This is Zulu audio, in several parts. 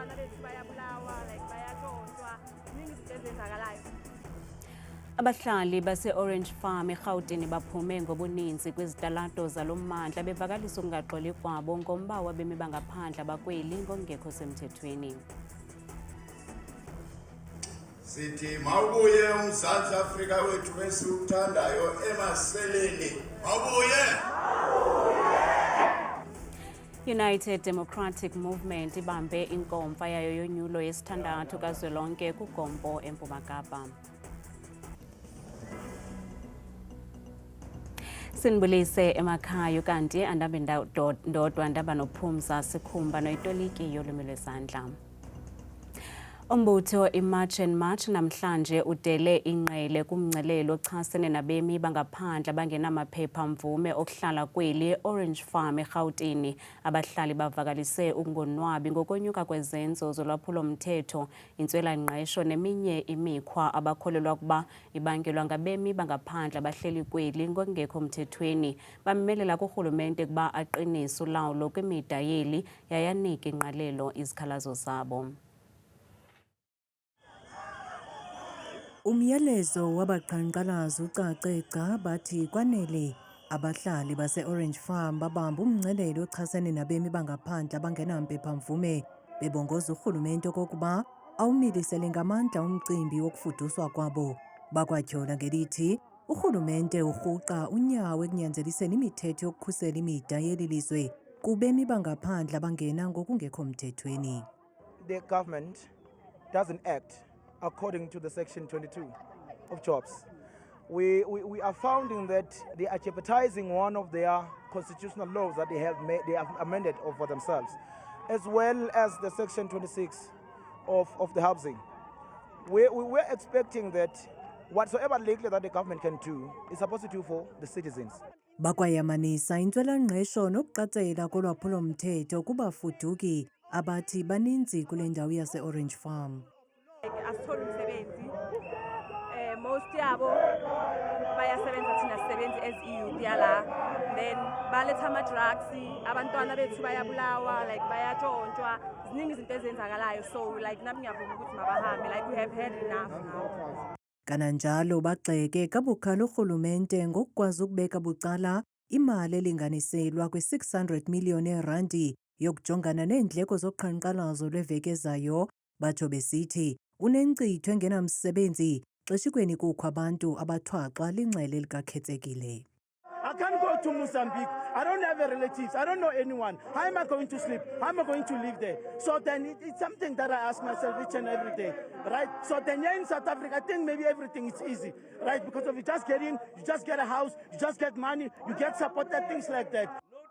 abantwana bethu bayabulawa like bayatshontshwa ziningi izinto ezenzakalayo. Abahlali base-Orange Farm eGauteng baphume ngobuninzi kwizitalato zalo mmandla bevakalisa ukungaxoli kwabo ngomba wabemi bangaphandle abakweli ngokungekho semthethweni. Sithi mawubuye uMzantsi Afrika wethu esiwuthandayo emaseleni. Mawubuye! United Democratic Movement ibambe inkomfa yayo yonyulo yesithandathu kazwelonke kuGompo eMpuma Kapa. Sinibulise emakhaya kanti andabe ndodwa ndaba noPhumza Sikhumba noyitoliki yolwimi lwezandla. Umbutho iMarch and March namhlanje udele inqele kumngcelelo ochasene nabemi bangaphandle abangenamaphepha mvume okuhlala kweli Orange Farm eGauteng. Abahlali bavakalise ukungonwabi ngokonyuka kwezenzo zolwaphulo-mthetho, intswela-ngqesho neminye imikhwa abakholelwa kuba ibangelwa ngabemi bangaphandle abahleli kweli ngokungekho mthethweni. Bamemelela kurhulumente kuba aqinise ulawulo kwimida yeli yayanika ingqalelo izikhalazo zabo. Umyalezo wabaqhankqalazi ucace gca bathi kwanele abahlali base-Orange Farm babamba umngcelelo ochasene nabemi bangaphandle abangenampepha mvume bebongoza urhulumente okokuba awumilisele ngamandla umcimbi wokufuduswa kwabo. Bakwatyhola ngelithi urhulumente urhuqa unyawo ekunyanzeliseni imithetho yokukhusela imida yeli lizwe kubemi bangaphandle abangena ngokungekho mthethweni. The government doesn't act according to the Section 22 of jobs. We are finding that they are jeopardizing one of their constitutional laws that they have amended for themselves, as well as the Section 26 of the housing. We're expecting that whatsoever legally that the government can do is supposed to do for the citizens. Bakwayamanisa intswela-ngqesho nokuqatsela kolwaphulo-mthetho kubafuduki abathi baninzi kule ndawo yase-Orange Farm. Asithole umsebenzi most yabo bayasebenza thina sisebenzi as youth yala, then baletha ama-drugs, abantwana bethu bayabulawa like bayatshontshwa ziningi izinto ezenzakalayo, so like nami ngiyavuma ukuthi mabahambe, like we have had enough now. Kananjalo bagxeke kabukhali urhulumente ngokukwazi ukubeka bucala imali elinganiselwa kwi-600 million eerandi yokujongana neendleko zoqhankqalazo lweveki ezayo. Batsho besithi unenkcitho engenamsebenzi xeshikweni kukho abantu abathwaxwa linxele likakhetsekile. I can't go to Mozambique. I don't have relatives. I don't know anyone. How am I going to sleep? How am I going to live there? So then it's something that I ask myself each and every day, right? So then here in South Africa, I think maybe everything is easy, right? Because if you just get in, you just get a house, you just get money, you get support, things like that.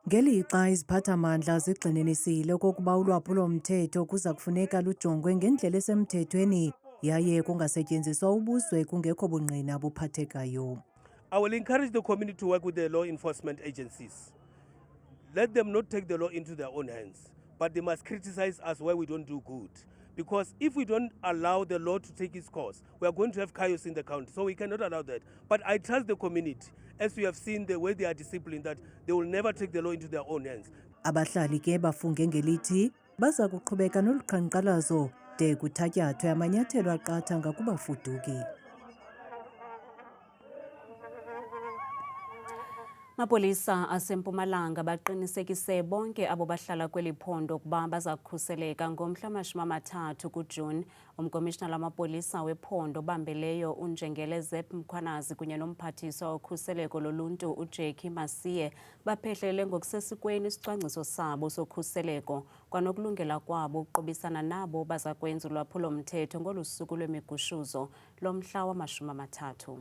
Ngelixa iziphathamandla zigxininisile okokuba ulwaphulo-mthetho kuza kufuneka lujongwe ngendlela esemthethweni yaye kungasetyenziswa ubuzwe kungekho bungqina buphathekayo. I will encourage the community to work with the law enforcement agencies. Let them not take the law into their own hands, but they must criticize us where we don't do good. Because if we don't allow the law to take its course, we are going to have chaos in the country. So we cannot allow that. But I trust the community, as we have seen the way they are disciplined, that they will never take the law into their own hands. Abahlali ke bafunge ngelithi baza kuqhubeka noluqhankqalazo de kuthatyathwe amanyathelo aqatha ngakubafuduki. Mapolisa aseMpumalanga baqinisekise bonke abo bahlala kweli phondo kuba baza kukhuseleka ngomhla wama-30 kuJuni. Umkomishinala lamapolisa wephondo bambeleyo uNjengele Zep Mkhwanazi kunye nomphathiswa wokhuseleko loluntu uJackie Masiye baphehlele ngokusesikweni isicwangciso sabo sokhuseleko kwanokulungela kwabo ukuqobisana nabo baza kwenza ulwaphulo-mthetho ngolu suku lwemigushuzo lomhla wama-30.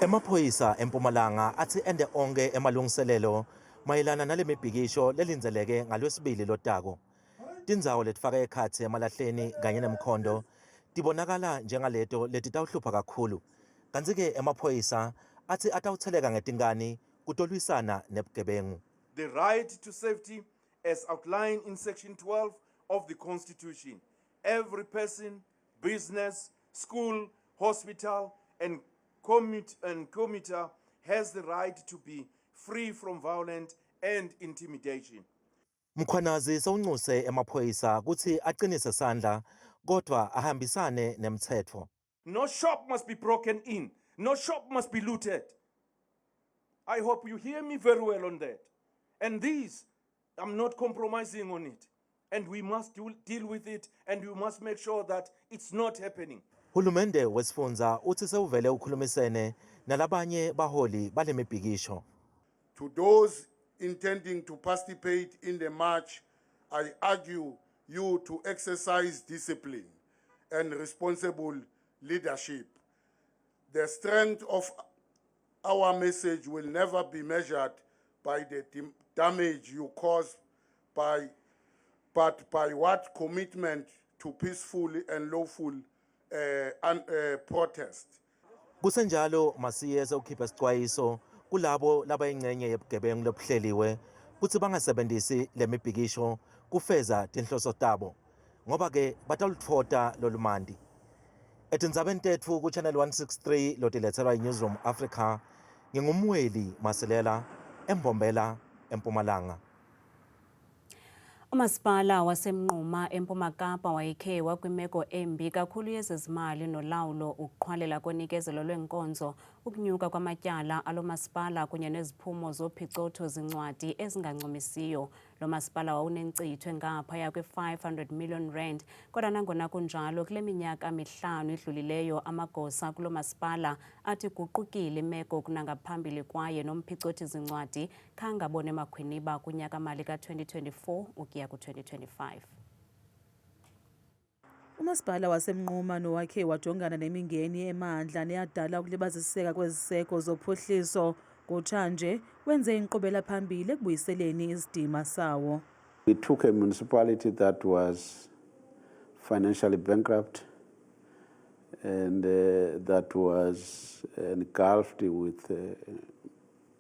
Emaphoyisa eMpumalanga athi ende onke emalungiselelo mayelana nale mibhikisho lelindzeleke ngalwesibili lotako. Tindzawo letifaka ekhatsi emalahleni kanye nemkhondo tibonakala njengaleto letitawuhlupha kakhulu. Kanti-ke emaphoyisa athi atawutseleka ngetingani kutolwisana nebugebengu. The right to safety as outlined in Section 12 of the Constitution. Every person, business, school, hospital, and commuter has the right to be free from violent and intimidation. Mkhwanazi sewuncuse emaphoyisa ukuthi aqinise sandla kodwa ahambisane nemthetho. No shop must be broken in. No shop must be looted. I hope you hear me very well on that. And these, I'm not compromising on it. And we must deal with it, and we must make sure that it's not happening. Hulumende wesifundza uthi sewuvele ukhulumisene nalabanye baholi bale mibhikisho. To those intending to participate in the march, I urge you to exercise discipline and responsible leadership. The strength of our message will never be measured by the damage you cause but by what commitment to peaceful and lawful protest. Kusenjalo masiye sewukhipha isixwayiso kulabo labayingcenye yebugebengu lobuhleliwe kuthi bangasebenzisi lemibhikisho kufeza tinhloso tabo ngoba ke batalutfota lolumandi. Etindzabeni tetfu ku Channel 163 lotiletselwa iNewsroom Africa ngingumweli Masilela eMbombela eMpumalanga. Umasipala waseMnquma eMpuma Kapa wayekhewa kwimeko embi kakhulu yezezimali nolawulo ukuqhwalela konikezelo lwenkonzo ukunyuka kwamatyala alo masipala kunye neziphumo zophicotho zincwadi ezingancumisiyo. Lo masipala wawunenkcitho engaphaya kwe-500 million rand kodwa nangona kunjalo kule minyaka mihlanu idlulileyo amagosa kulo masipala athi guqukile imeko kunangaphambili kwaye nomphicothi zincwadi khangabone makhwiniba kunyaka mali ka-2024 ukuya ku-2025. Umasipala waseMnquma nowakhe wajongana nemingeni emandla neyadala ukulibaziseka kweziseko zophuhliso kutshanje wenze inkqubela phambili ekubuyiseleni isidima sawo. We took a municipality that was financially bankrupt and that was engulfed with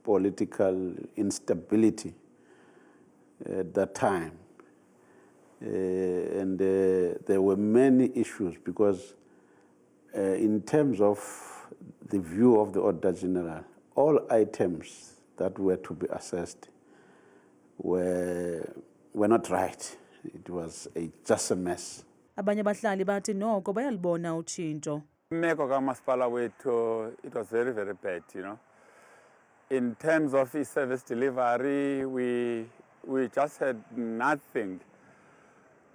political instability at that time. And there were many issues because in terms of the view of the Auditor General, all items that were to be assessed were not right. It was just a mess. Abanye abahlali bathi noko bayalibona utshintsho. Imeko kamasipala wethu, it was very, very bad, you know. In terms of his service delivery, we just had nothing.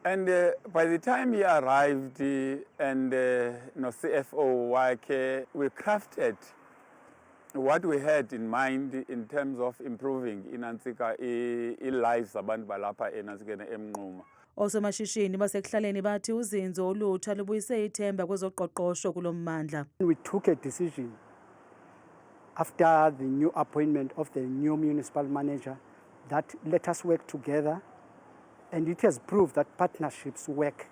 And by the time he arrived and CFO wake, we crafted what we had in mind in terms of improving inansika lives abantu balapha eNantsikeni eMnquma. Osomashishini basekuhlaleni bathi uzinzo olutsha lubuyise ithemba kwezoqoqosho kulo mmandla. We took a decision after the new appointment of the new municipal manager that let us work together, and it has proved that partnerships work.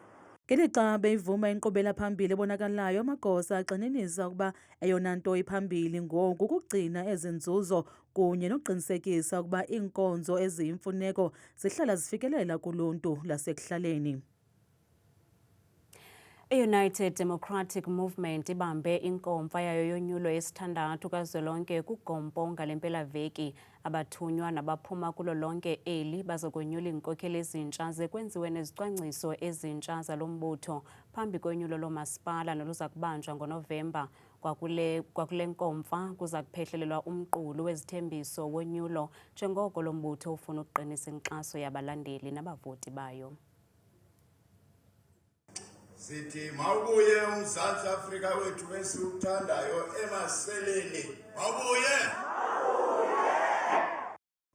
Ngelixa beyivuma inkqubela phambili ebonakalayo amagosa agxininisa ukuba eyona nto iphambili ngoku kugcina ezinzuzo kunye nokuqinisekisa ukuba iinkonzo eziyimfuneko zihlala zifikelela kuluntu lasekuhlaleni. I-United Democratic Movement ibambe inkomfa yayo yonyulo yesithandathu kazwelonke kugompo ngalempelaveki. Abathunywa nabaphuma kulo lonke eli bazokwenyula iinkokheli ezintsha zekwenziwe nezicwangciso ezintsha zalo mbutho phambi konyulo lomasipala noluza kubanjwa ngoNovemba. Kwakule nkomfa kuza kuphehlelelwa umqulu wezithembiso wonyulo njengoko lo mbutho ufuna ukuqinisa inkxaso yabalandeli nabavoti bayo. Sithi mawubuye uMzantsi Afrika wethu esiwuthandayo emaseleni. Mawubuye.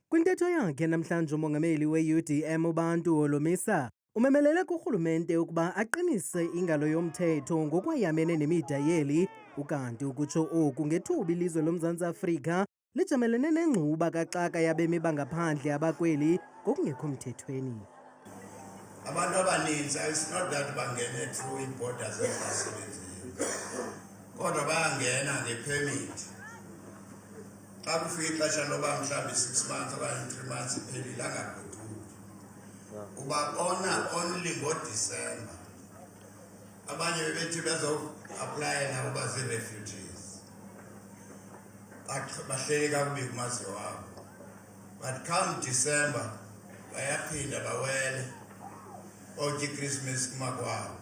Kwintetho yakhe namhlanje umongameli we-UDM uBantu Holomisa umemelele kurhulumente ukuba aqinise ingalo yomthetho ngokwayamene nemidayeli ukanti ukutsho oku ngethuba ilizwe loMzantsi Afrika lijamelene nengxuba kaxaka yabemi bangaphandle abakweli ngokungekho mthethweni. Abantu abaninzi it's not that bangene through borders ezingasebenziyo kodwa bayangena ngepermit. Xa kufika ixesha loba mhlawumbi 6 months okanye 3 months iphelile angagoduki ubabona only ngoDisemba. Abanye bebethi bezo-apply nabo bazi-refugees bahleli kakubi kumazwe wabo But come December, bayaphinda bawele. Othi Christmas kumakwabo.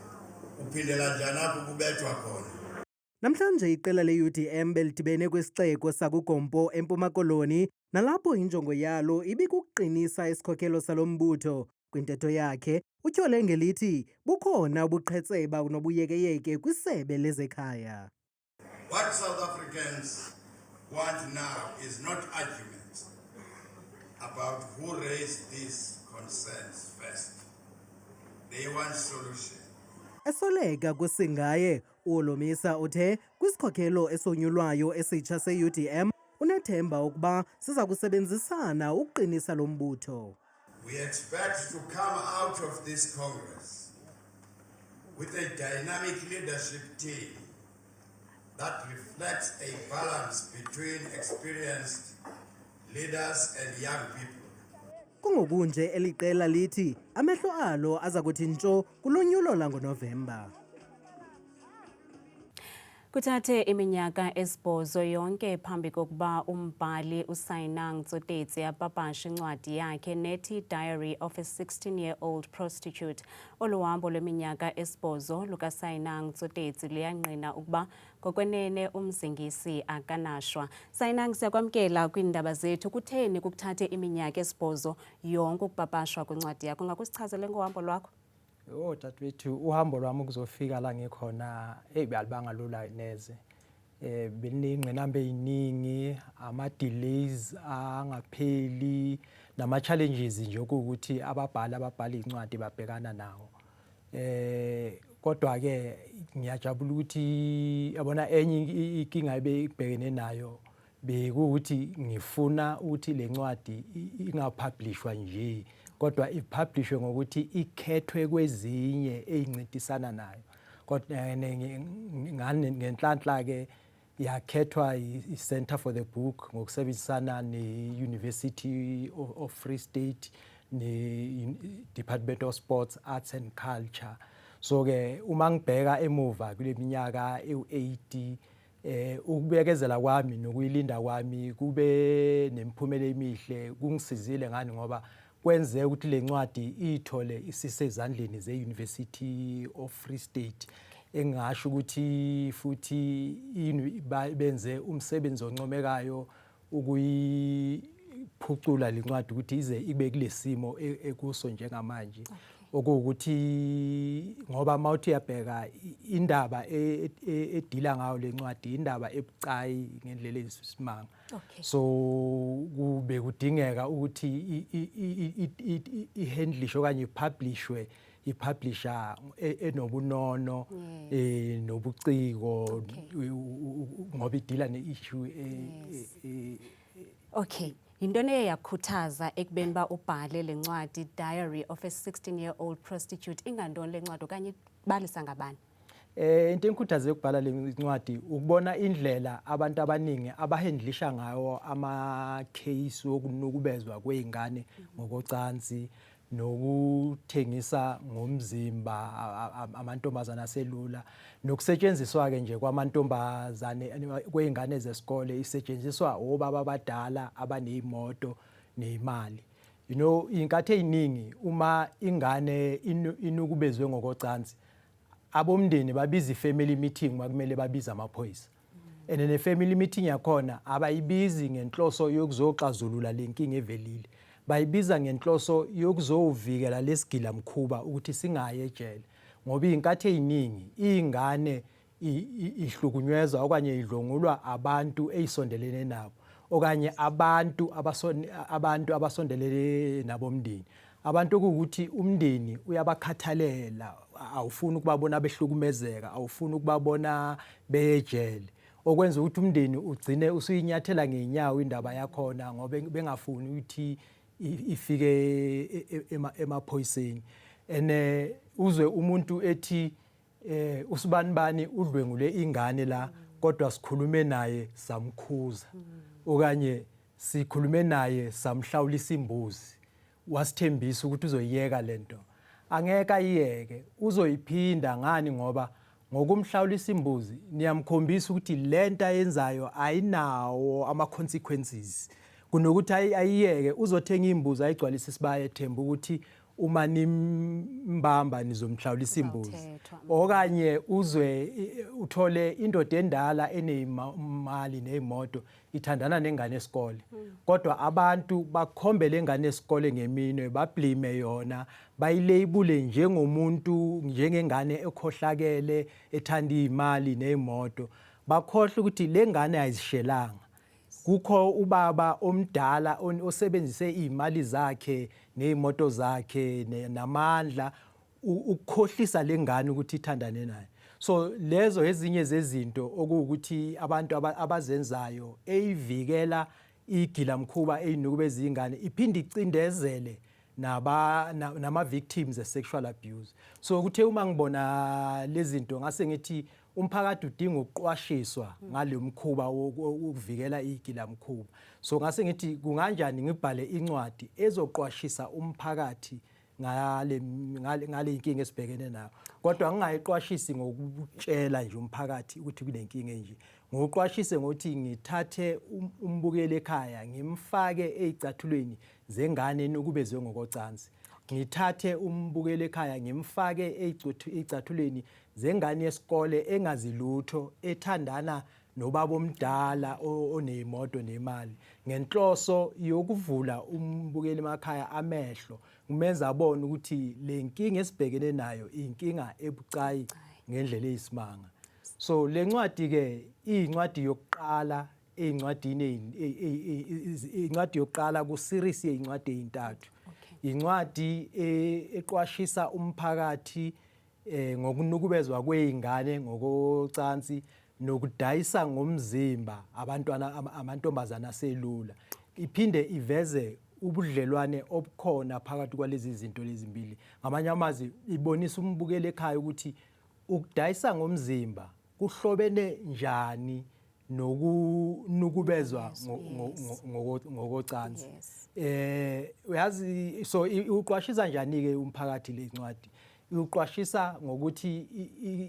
Uphindela njani apho kubethwa khona? Namhlanje iqela le-UDM belidibene kwisixeko sakuGompo eMpuma Koloni nalapho injongo yalo ibikukuqinisa isikhokelo salo mbutho. Kwintetho yakhe utyhole ngelithi bukhona ubuqhetseba nobuyekeyeke kwisebe lezekhaya. What South Africans want now is not arguments about who raised these concerns first. They want solution. Esoleka kusingaye uOlomisa uthe kwisikhokelo esonyulwayo esitsha se-UDM unethemba ukuba siza kusebenzisana ukuqinisa lo mbutho. We expect to come out of this Congress with a dynamic leadership team that reflects a balance between experienced leaders and young people. Kungokunje eliqela lithi amehlo alo aza kuthi ntsho kulonyulo langoNovemba. Kuthathe iminyaka esibhozo yonke phambi kokuba umbhali uSainang Tsotetsi apapashe incwadi yakhe nethi Diary of a 16-year-old Prostitute. Oluhambo lweminyaka esibhozo lukaSainang Tsotetsi liyangqina ukuba ngokwenene umzingisi akanashwa. Sainang, siyakwamkela kwiindaba zethu. Kutheni kukuthathe iminyaka esibhozo yonke ukupapashwa kwincwadi yakho? Ngakusichazele ngohambo lwakho. Dadewethu, uhambo lwami ukuzofika la ngikhona alibanga lula neze. Belinengqinamba eziningi, ama-delays angapheli nama-challenges nje ukuthi ababhala incwadi babhekana nawo. Kodwa-ke ngiyajabula ukuthi yabona enye inkinga ebekubhekene nayo bekuwukuthi ngifuna ukuthi le ncwadi ingapublishwa nje, kodwa ipublishwe ngokuthi ikhethwe kwezinye ezincintisana nayo. Kodwa ngenhlanhla ke yakhethwa i-Center for the Book ngokusebenzisana ne-University of Free State ne-Department of Sports, Arts and Culture. So ke uma ngibheka emuva kule minyaka ewu-80 ukubekezela kwami nokuyilinda kwami kube nemiphumela emihle, kungisizile ngani ngoba kwenze ukuthi le ncwadi ithole isisezandleni ze-University of Free State. Engasho ukuthi futhi benze umsebenzi oncomekayo ukuyiphucula le ncwadi ukuthi ize ibe kulesimo ekuso njengamanje. Okuwukuthi ngoba mawuthi uyabheka indaba edila ngayo le ncwadi indaba ebucayi ngendlela ezisimanga. So kube kudingeka ukuthi ihandlishwe okanye ipublishwe ipublisher enobunono nobuciko ngoba idila ne-issue. Okay. Yintoni eyakhuthaza ekubeni ba ubhale le ncwadi Diary of a 16-year-old Prostitute? Ingantoni le ncwadi okanye balisa ngabani? Into engikhuthaze ukubhala le ncwadi ukubona indlela abantu abaningi abahandlisha ngayo ama-case wokunukubezwa kwezingane ngokocansi nokuthengisa ngomzimba amantombazana aselula nokusetshenziswa ke nje kwamantombazane kwezingane zesikole isetshenziswa obaba abadala abanezimoto nezimali. You know, inkathi eziningi uma ingane inukubezwe ngokocansi abomndeni babiza i-family meeting makumele babiza amaphoyisa. And ne family meeting yakhona abayibizi ngenhloso yokuzoxazulula lenkinga evelile. Bayibiza ngenhloso yokuzovikela lesigila mkhuba ukuthi singaye ejele. Ngoba inkathi eziningi ingane ihlukunyezwa okanye idlongulwa abantu ezisondelene nabo okanye abantu abasondelene nabomndeni. Abantu ukuthi umndeni uyabakhathalela, awufuni ukubabona behlukumezeka, awufuni ukubabona bejele. Okwenza ukuthi umndeni ugcine usuyinyathela ngeenyawo indaba yakhona ngoba bengafuni ukuthi ifike emaphoyiseni. Uzwe umuntu ethi usibanibani udlwengule ingane la kodwa sikhulume naye samkhuza okanye sikhulume naye samhlawulisa imbuzi wasithembisa ukuthi uzoyiyeka lento. Angeke ayiyeke, uzoyiphinda ngani ngoba ngokumhlawulisa imbuzi niyamkhombisa ukuthi lento ayenzayo ayinawo ama consequences kunokuthi ayiyeke uzothenga imbuzi ayigcwalise isibaya ethemba ukuthi uma nimbamba nizomhlawulisa imbuzi okanye uzwe uthole indoda endala enemali nezimoto ithandana nengane esikole kodwa abantu bakhombele ingane esikole ngeminwe bablime yona bayilabule njengomuntu njengengane ekhohlakele ethanda imali nezimoto bakhohle ukuthi lengane ayizishelanga kukho ubaba omdala osebenzise imali zakhe nezimoto zakhe namandla ukukhohlisa lengane ukuthi ithandane naye so lezo ezinye zezinto okuwukuthi abantu abazenzayo eyivikela igilamkhuba eyinukube zingane iphinde icindezele nama victims of sexual abuse so kuthe uma ngibona lezi zinto ngase ngithi umphakathi udinga ukuqwashiswa ngale mkhuba ukuvikela igilamkhuba so ngase ngithi kunganjani ngibhale incwadi ezoqwashisa umphakathi ngale inkinga esibhekene nayo kodwa ngingayiqwashisi ngokutshela nje umphakathi ukuthi kunenkinga enje ngokuqwashise ngokuthi ngithathe umbukeli ekhaya ngimfake ezicathulweni zengane enukubezwe ngokocansi ngithathe umbukeli ekhaya ngimfake ezicathulweni zengane yesikole engazilutho ethandana nobaba omdala onezimoto nemali ngenhloso yokuvula umbukeli emakhaya amehlo kumenza abone ukuthi lenkinga esibhekene nayo inkinga ebucayi ngendlela eyisimanga so lencwadi ke incwadi yokuqala incwadi yokuqala ku series yezincwadi ezintathu incwadi eqwashisa umphakathi ngokunukubezwa kwezingane ngokocansi nokudayisa ngomzimba amantombazana aselula iphinde iveze ubudlelwane obukhona phakathi kwalezi zinto lezimbili ngamanye amazwi ibonisa umbukeli ekhaya ukuthi ukudayisa ngomzimba kuhlobene njani nokunukubezwa ngokocansi uyazi so uqwashisa njani ke umphakathi lezincwadi uqwashisa ngokuthi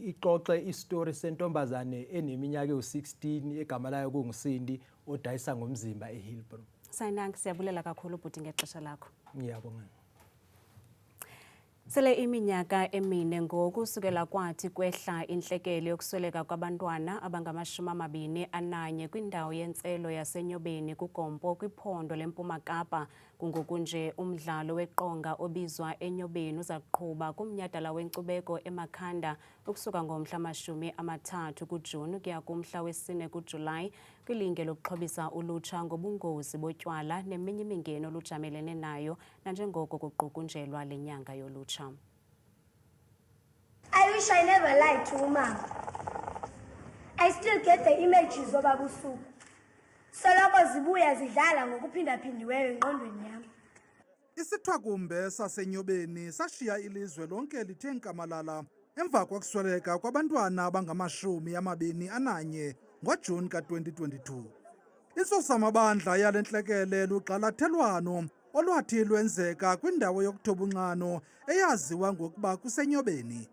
ixoxe istory sentombazane eneminyaka ewu16 egama layo kunguSindi odayisa ngomzimba eHillbrow. Sayinanki siyabulela kakhulu bhuti ngexesha lakho. Ngiyabonga. Sele iminyaka emine ngokusukela kwathi kwehla inhlekele yokusweleka kwabantwana abangama-21 kwindawo yentselo yaseNyobeni kuGompo kwiphondo leMpuma Kapa kungokunje umdlalo weqonga obizwa eNyobeni uzakuqhuba kumnyhadala wenkcubeko eMakhanda ukusuka ngomhla 30 kuJuni kuya kumhla wesine kuJulayi kwilinge lokuxhobisa ulutsha ngobungozi botywala neminye imingeni olujamelene nayo nanjengoko kuqukunjelwa lenyanga yolutsha. I wish I never lied to Mama. I still get the images of Abusuku. Soloko zibuya zidlala ngokuphindaphindiweyo engqondweni yami. Isithwakumbe saseNyobeni sashiya ilizwe lonke lithe nkamalala emva kokusweleka kwabantwana abangama-21 ngoJuni ka-2022. Insusamabandla yale ntlekele luxalathelwano olwathi lwenzeka kwindawo yokuthobunqano eyaziwa ngokuba kuseNyobeni.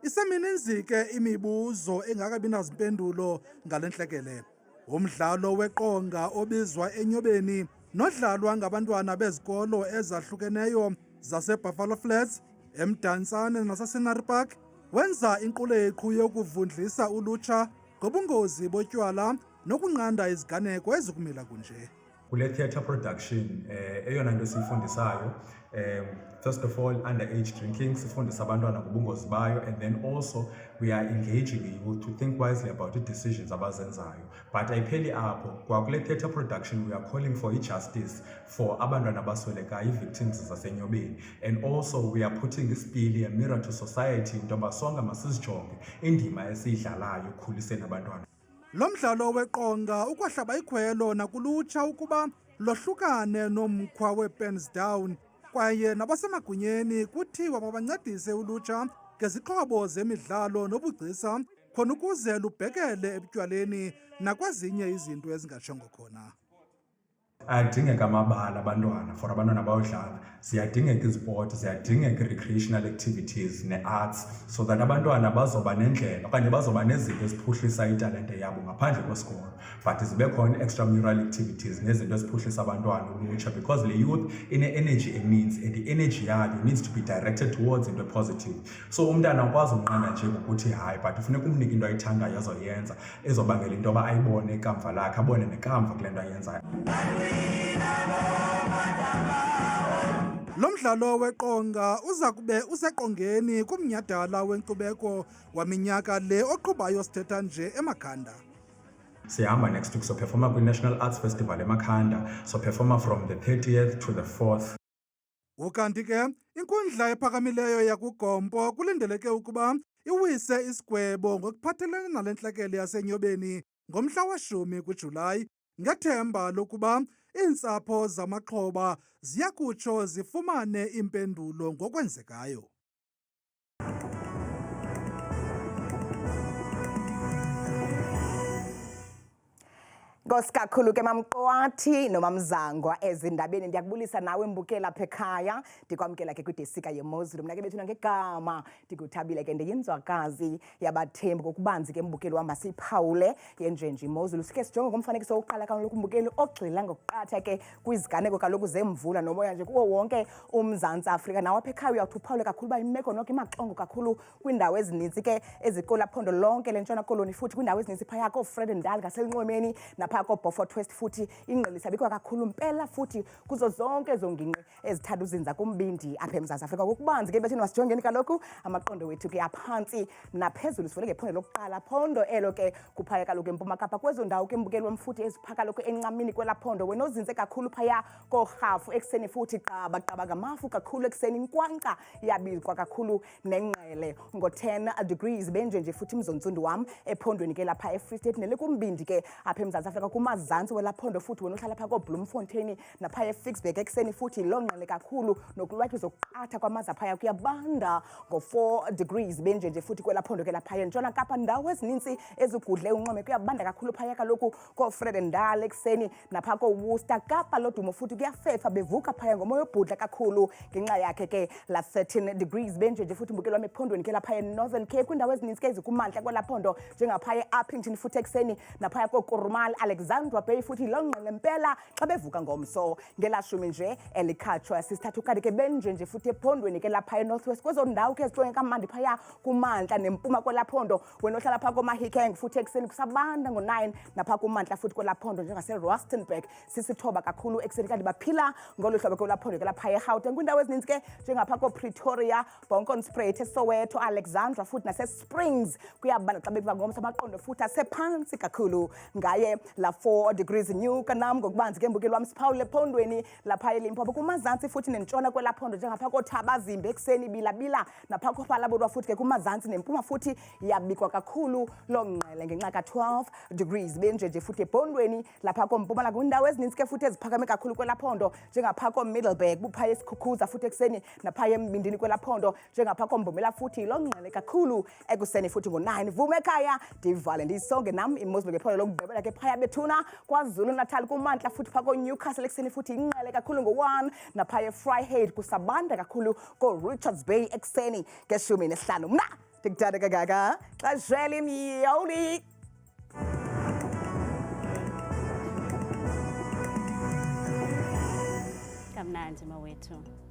Isemininzi ke imibuzo engakabi nazimpendulo ngale ntlekele. Umdlalo weqonga obizwa eNyobeni nodlalwa ngabantwana bezikolo ezahlukeneyo zaseBuffalo Flats, eMdantsane naseScenery Park wenza inquleqhu yokuvundlisa ulutsha ngobungozi botywala nokunqanda iziganeko ezikumila kunje. Kule theatre production eyona nto siyifundisayo first of all underage drinking sifundisa abantwana ngobungozi bayo and then also we are engaging youth to think wisely about the decisions abazenzayo but ayipheli apho kwakule theatre production we are calling for justice for abantwana abaswelekayo victims zaseNyobeni and also we are putting isipili a mirror to society intoba sonke masizijonge indima esiyidlalayo ekukhuliseni abantwana. Lo mdlalo weqonga ukwahlaba ikhwelo nakulutsha ukuba lohlukane nomkhwa wePens Down kwaye nabasemagunyeni kuthiwa mabancedise ulutsha ngezixhobo zemidlalo nobugcisa khona ukuze lubhekele ebutywaleni nakwezinye izinto ezingatshongo khona. Ayadingeka amabala abantwana for abantwana bayodlala, ziyadingeka izipoti, ziyadingeka recreational activities ne-arts, so that abantwana bazoba nendlela okanye bazoba nezinto eziphuhlisa italente yabo ngaphandle kwesikolo, but zibe khona extramural activities nezinto eziphuhlisa abantwana ulutsha, because le youth ine-energy eninzi and i-energy yayo needs to be directed towards into positive. So umntana ukwazi umnqanda nje ngokuthi hayi, but ufuneka umnike into ayithandayo azoyenza ezobangela into yoba ayibone ikamva lakhe, abone nekamva kule nto ayenzayo. Lo mdlalo weqonga uza kube useqongeni kumnyhadala wenkcubeko waminyaka le oqhubayo sithetha nje eMakhanda. Siyahamba next week, so performa kwi-National Arts Festival eMakhanda, so performa from the 30th to the 4th. Ukanti ke inkundla ephakamileyo yakugompo kulindeleke ukuba iwise isigwebo ngokuphathelene nale ntlekele yasenyobeni ngomhla wa-10 kuJulayi, ngethemba lokuba iintsapho zamaxhoba ziyakutsho zifumane impendulo ngokwenzekayo. Ngosikakhulu ke mamqwathi nomamzangwa ezindabeni, ndiyakubulisa nawe mbukela apha ekhaya, ndikwamkela ke kwidesika yeMozulu. Mna ke bethuna ngegama ndikuthabile ke ndiyinzwakazi yabathembu kokubanzi ke mbukeli wam, masiyiphawule yenjenje iMozulu. Sike sijonge ngomfanekiso wokuqala kaloku mbukeli ogxila ngokuqatha ke kwiziganeko kaloku zemvula nomoya nje kuwo wonke uMzantsi Afrika. Nawe apha ekhaya uyawuthi uphawule kakhulu uba imeko noko imaxongo kakhulu kwiindawo ezininzi ke ezikolaphondo lonke lentshona koloni, futhi kwiindawo ezininzi phaya kooFredendal ngaselunxwemeni napha ko-Beaufort West, futhi ingqele sabikwa kakhulu mpela futhi kuzo zonke zongingqi ezithanda uzinza kumbindi apha eMzantsi Afrika. Ngokubanzi ke bethini masijongeni kaloku amaqondo wethu ke aphantsi naphezulu, sifole ngephondo lokuqala phondo elo ke kuphaya kaloku eMpuma Kapa, kwezo ndawo ke mbukeli wamfuthi ezipha kaloku encamini kwela phondo, wena ozinze kakhulu phaya koRhafu ekuseni, futhi qaba ngamafu kakhulu ekuseni, inkwankca yabikwa kakhulu nengqele ngo-10 degrees benjenje, futhi mzontsundu wam ephondweni ke lapha eFree State nelekumbindi ke apha eMzantsi Afrika kumazantsi welaphondo, futhi wena uhlala phaa koBloemfontein napha eFicksburg ekuseni, futhi lonqele kakhulu nokulwatywa zokuqatha kwamaza phaya kuyabanda ngo-4 degrees benjenje, futhi kwelaphondo ke lapha eNtshona Kapa ndawo ezininzi ezigudle unxweme kuyabanda kakhulu phaya kaloku kooFredendal ekuseni napha kooWorcester Kapa lodumo, futhi kuyafefa bevuka phaya ngomoya obhudla kakhulu ngenxa yakhe ke la 13 degrees benjenje, futhi mbukelo wam ephondweni ke lapha eNorthern Cape kwindawo ezininzi ke ezikumantla kwelaphondo njengapha eUppington, futhi ekuseni naphaya kooKurumal Alexandra Bay, futhi lonqele mpela xa bevuka ngomso ngelashumi nje elikhatshwa sisithathu kanti ke benjenje, futhi ephondweni ke lapha eNorthwest kwezo ndawo ke zijonge kamandi phaya kumantla nempuma kwelaphondo, wena ohlala phaa koMahikeng, futhi ekuseni kusabanda ngo-9 napha kumantla futhi kwelaphondo njengaseRustenburg sisithoba kakhulu ekuseni, kanti baphila ngolu hlobo kwelaphondo ke lapha eGauteng kwindawo ezininzi ke njengapha kooPretoria, Bronkhortspruit, eSoweto, Alexandra, futhi naseSprings kuyabanda xa bevuka ngomso, amaqondo futhi asephantsi kakhulu ngaye la 4 degrees nyuka nam ngokubanzi ke mbukeli wam siphawule ephondweni lapha eLimpopo kumazantsi, futhi nentshona kwelaphondo njengapha kooThabazimbi ekuseni bilabila napha koPhalaborwa, futhi ke kumazantsi nempuma futhi yabikwa kakhulu longqele ngenxa ka-12 degrees benjenje, futhi ephondweni lapha koMpumalanga kwindawo ezininzi ke futhi eziphakame kakhulu kwelaphondo njengapha koMiddleburg buphaya esikhukhuza, futhi ekuseni napha embindini kwelaphondo njengapha koMbomela, futhi longqele kakhulu ekuseni, futhi ngo-9 vume ekhaya ndivale ndiyisonge nam iMozulu ngephondo lokugqibela ke phaya bethuna KwaZulu Natal kumantla, futhi phaa koNewcastle ekuseni, futhi ingqele kakhulu ngo-1 napha eVryheid kusabanda kakhulu koRichards Bay ekuseni nge-15. Mna ndikuthanda kangaka Xesheli Myoli. Kamnandi mawethu.